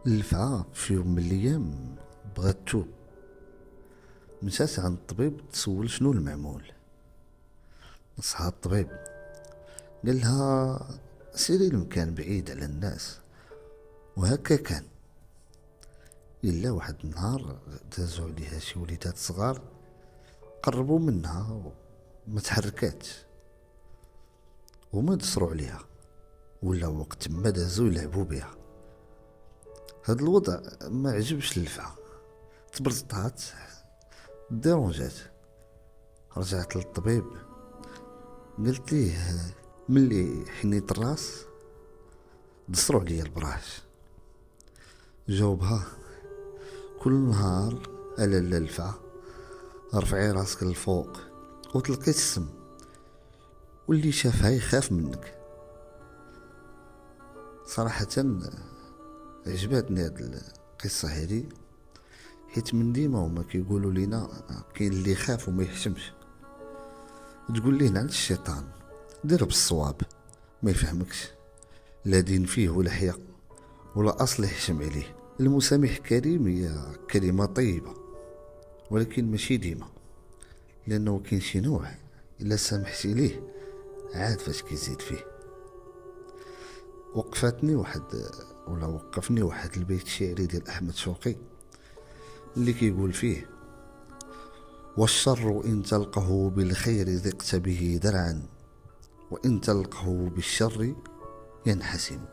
الفعا في يوم من الايام بغات توب، مشات عند الطبيب تسول شنو المعمول. نصحها الطبيب، قال لها سيري لمكان بعيد على الناس. وهكا كان. الا واحد النهار دازو عليها شي وليدات صغار، قربوا منها وما تحركاتش وما دسروا عليها، ولا وقت ما دازو يلعبوا بها. هاد الوضع ما عجبش للفعا، تبرزطات ديرونجات. رجعت للطبيب، قلت ليه ملي حنيت الراس دسروا عليا البراش. جاوبها، كل نهار على الفا رفعي راسك للفوق وتلقي السم، واللي شافها يخاف منك. صراحة عجبتني هاد القصة هادي، حيت من ديما هما كيقولوا لينا كاين اللي يخاف وما يحشمش. تقول ليه عند الشيطان دير بالصواب، ما يفهمكش، لا دين فيه ولا حياء ولا اصل يحشم عليه. المسامح كريم هي كلمة طيبة، ولكن ماشي ديما، لانه كاين شي نوع الا سامحتي ليه عاد فاش كيزيد فيه. وقفني واحد البيت الشعري ديال احمد شوقي اللي كيقول فيه: والشر إن تلقه بالخير ذقت به درعا، وإن تلقه بالشر ينحسم.